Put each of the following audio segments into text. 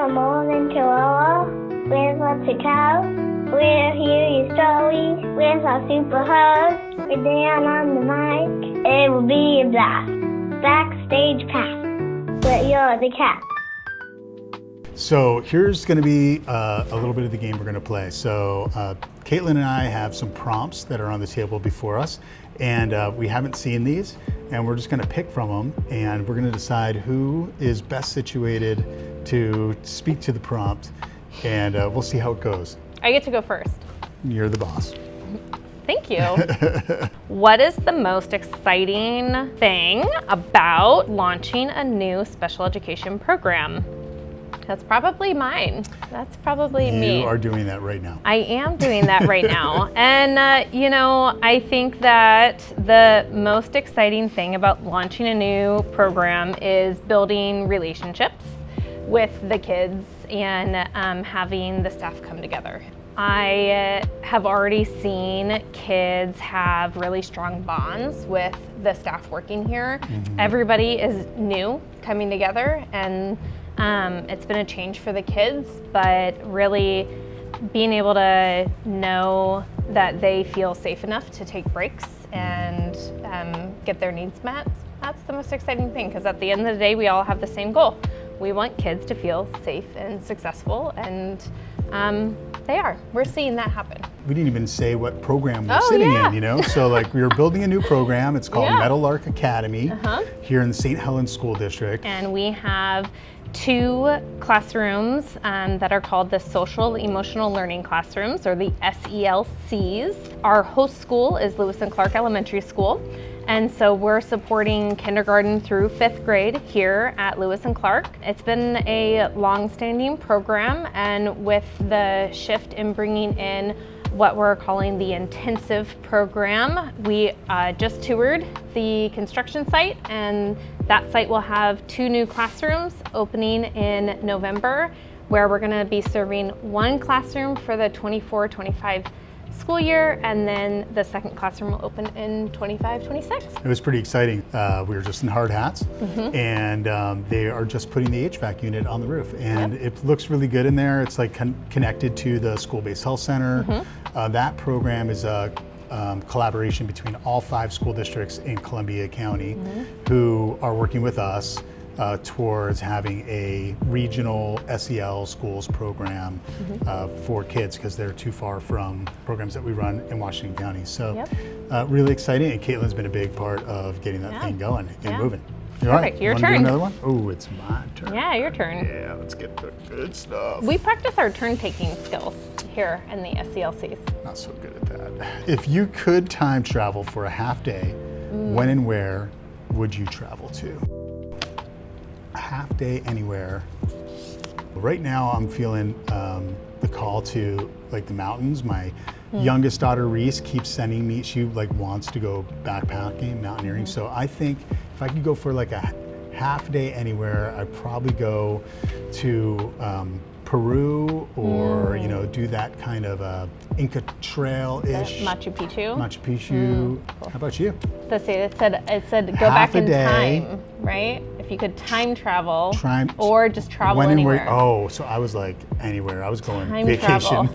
from Oregon to Iowa. Where's lots of cows? We'll hear your stories. Where's our super host? We're Dan on the mic. It will be a blast. Backstage Pass. But you're the cat. So here's going to be a little bit of the game we're going to play. So Caitlan and I have some prompts that are on the table before us, and we haven't seen these, and we're just going to pick from them, and we're going to decide who is best situated to speak to the prompt, and we'll see how it goes. I get to go first. You're the boss. Thank you. What is the most exciting thing about launching a new special education program? That's probably mine. That's probably me. You are doing that right now. I am doing that right now. And, I think that the most exciting thing about launching a new program is building relationships with the kids and having the staff come together. I have already seen kids have really strong bonds with the staff working here. Mm-hmm. Everybody is new coming together, and it's been a change for the kids, but really being able to know that they feel safe enough to take breaks and get their needs met, that's the most exciting thing, because at the end of the day, we all have the same goal. We want kids to feel safe and successful, and they are. We're seeing that happen. We didn't even say what program we're sitting in, So like we were building a new program. It's called Meadowlark Academy here in the St. Helens School District. And we have 2 classrooms that are called the Social Emotional Learning Classrooms, or the SELCs. Our host school is Lewis and Clark Elementary School. And so we're supporting kindergarten through 5th grade here at Lewis and Clark. It's been a long-standing program, and with the shift in bringing in what we're calling the intensive program, we just toured the construction site, and that site will have 2 new classrooms opening in November, where we're going to be serving 1 classroom for the 24-25 school year, and then the 2nd classroom will open in 25-26. It was pretty exciting. We were just in hard hats, and they are just putting the HVAC unit on the roof, and it looks really good in there. It's like connected to the school-based health center. That program is a collaboration between all 5 school districts in Columbia County who are working with us towards having a regional SEL schools program for kids, because they're too far from programs that we run in Washington County. So really exciting, and Caitlan's been a big part of getting that thing going and moving. All right, your turn. turn. Do another one? Oh, it's my turn. Yeah, your turn. Yeah, let's get the good stuff. We practice our turn-taking skills here in the SELCs. Not so good at that. If you could time travel for a half day, when and where would you travel to? A half day anywhere. Right now I'm feeling the call to like the mountains. My youngest daughter Reese keeps sending me, she like wants to go backpacking, mountaineering. So I think if I could go for like a half day anywhere, I'd probably go to Peru, or do that kind of Inca Trail-ish. Machu Picchu. Machu Picchu. Cool. How about you? Let's see. It said go Half back in a day. time, right? If you could time travel, or just travel when and anywhere. where? Oh, so I was like anywhere. I was going Time vacation.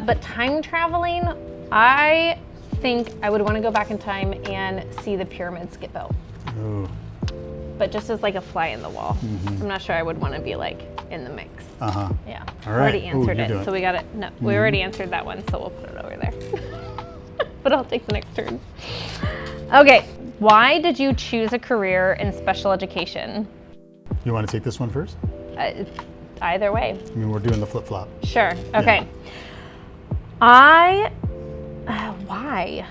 But time traveling, I think I would want to go back in time and see the pyramids get built. Ooh. But just as like a fly in the wall. I'm not sure I would want to be like in the mix. Yeah. All right. Already answered it, so we got it. No, we already answered that one, so we'll put it over there. But I'll take the next turn. Okay, why did you choose a career in special education? You want to take this one first? Either way. I mean, we're doing the flip-flop. Sure, okay. Yeah. Why?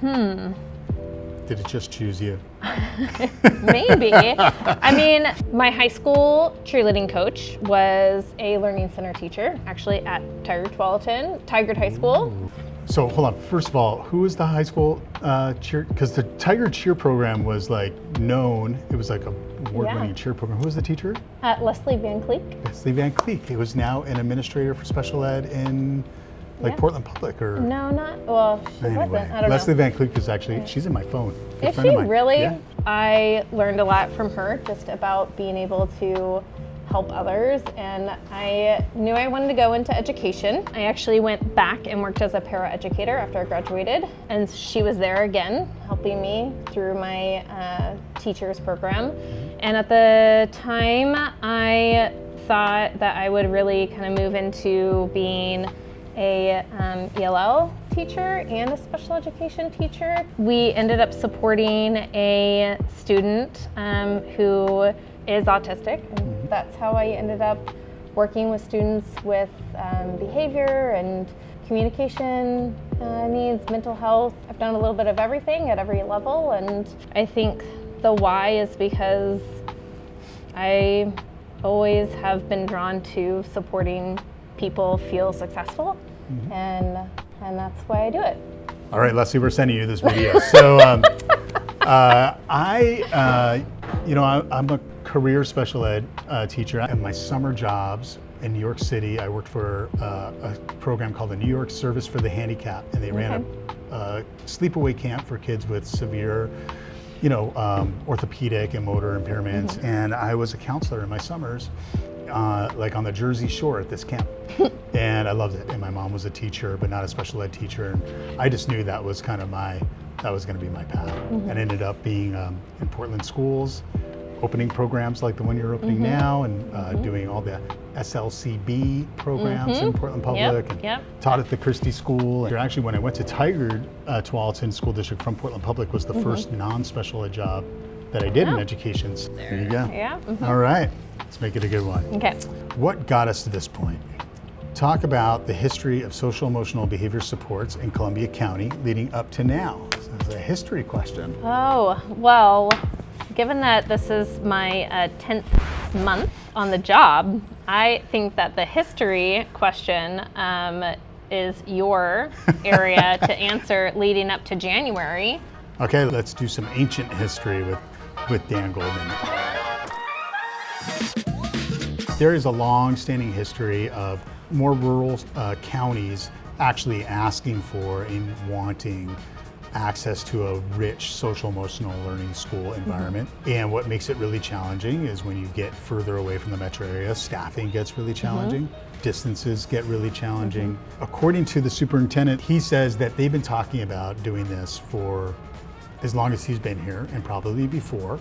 Did it just choose you? Maybe. I mean, my high school cheerleading coach was a learning center teacher, actually at Tigard High School. Ooh. So hold on, first of all, who was the high school cheer? Because the Tiger cheer program was like known, it was like a award-winning cheer program. Who was the teacher? Leslie Van Cleek. Leslie Van Cleek. It was now an administrator for special ed in Portland Public, or? No, not, well, she wasn't, I don't know. Leslie Van Cleek is actually, she's in my phone. Is she really? Yeah. I learned a lot from her just about being able to help others, and I knew I wanted to go into education. I actually went back and worked as a paraeducator after I graduated, and she was there again helping me through my teacher's program. And at the time, I thought that I would really kind of move into being a ELL teacher and a special education teacher. We ended up supporting a student who is autistic, and that's how I ended up working with students with behavior and communication needs, mental health. I've done a little bit of everything at every level, and I think the why is because I always have been drawn to supporting people feel successc's and that's why I do it. All right, Leslie, we're sending you this video. So I'm a career special ed teacher. In my summer jobs in New York City, I worked for a program called the New York Service for the Handicapped, and they ran a sleepaway camp for kids with severe orthopedic and motor impairments. And I was a counselor in my summers, like on the Jersey Shore at this camp. And I loved it. And my mom was a teacher, but not a special ed teacher. And I just knew that was kind of that was going to be my path. And ended up being in Portland schools, opening programs like the one you're opening now, and doing all the SLCB programs in Portland Public, and taught at the Christie School. Actually, when I went to Tigard, Tualatin School District from Portland Public was the first non-special ed job that I did in education. There you go. Yeah. All right, let's make it a good one. Okay. What got us to this point? Talk about the history of social emotional behavior supports in Columbia County leading up to now. So it's a history question. Oh, well, given that this is my 10th month on the job, I think that the history question is your area to answer leading up to January. Okay, let's do some ancient history with Dan Goldman. There is a long-standing history of more rural counties actually asking for and wanting access to a rich social emotional learning school environment. And what makes it really challenging is when you get further away from the metro area, staffing gets really challenging, distances get really challenging. According to the superintendent, he says that they've been talking about doing this for as long as he's been here, and probably before,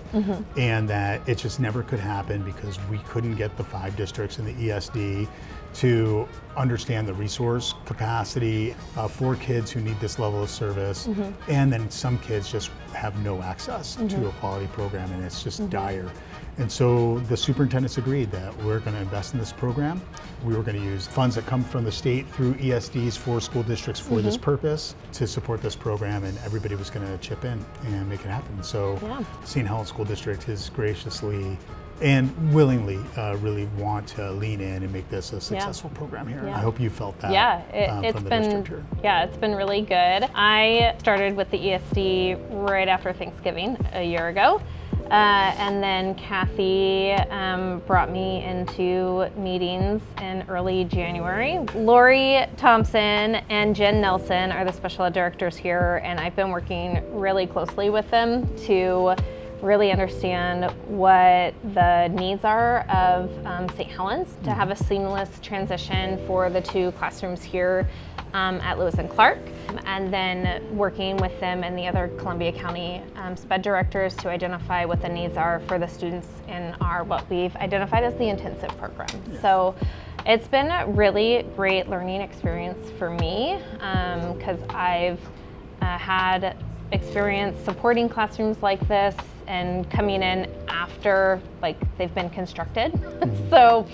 and that it just never could happen because we couldn't get the 5 districts in the ESD to understand the resource capacity for kids who need this level of service. And then some kids just have no access to a quality program, and it's just dire. And so the superintendents agreed that we're going to invest in this program. We were going to use funds that come from the state through ESDs for school districts for this purpose to support this program, and everybody was going to chip in and make it happen. So St. Helens School District has graciously and willingly really want to lean in and make this a successful program here. I hope you felt that it's from the been district here. It's been really good. I started with the ESD right after Thanksgiving a year ago. And then Kathy brought me into meetings in early January. Lori Thompson and Jen Nelson are the special ed directors here, and I've been working really closely with them to really understand what the needs are of St. Helens to have a seamless transition for the 2 classrooms here at Lewis and Clark, and then working with them and the other Columbia County SPED directors to identify what the needs are for the students in what we've identified as the intensive program. So it's been a really great learning experience for me because I've had experience supporting classrooms like this and coming in after they've been constructed. So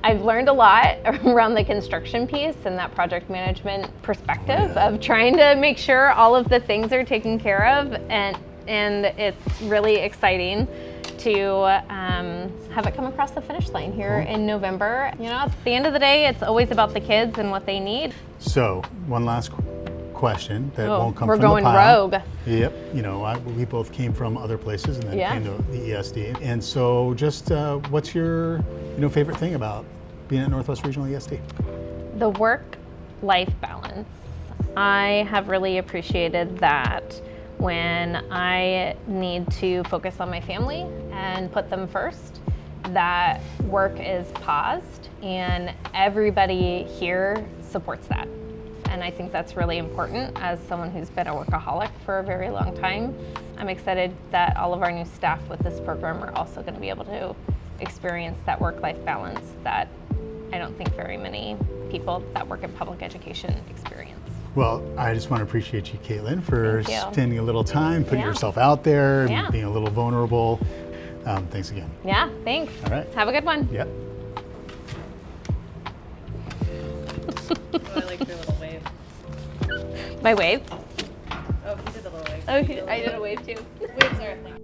I've learned a lot around the construction piece and that project management perspective of trying to make sure all of the things are taken care of, and it's really exciting to have it come across the finish line here in November. At the end of the day, it's always about the kids and what they need. So one last question that won't come from the pile. We're going rogue. Yep, we both came from other places and then came to the ESD. And so just what's your favorite thing about being at Northwest Regional ESD? The work-life balance. I have really appreciated that when I need to focus on my family and put them first, that work is paused, and everybody here supports that. And I think that's really important as someone who's been a workaholic for a very long time. I'm excited that all of our new staff with this program are also going to be able to experience that work-life balance that I don't think very many people that work in public education experience. Well, I just want to appreciate you, Caitlan, for Thank you. spending a little time, putting Yeah. yourself out there, Yeah. and being a little vulnerable. Thanks again. Yeah, thanks. All right. Have a good one. Yep. Oh, I like your little wave. My wave? Oh, he did the little wave. Oh, I did a wave too. Waves are a thing.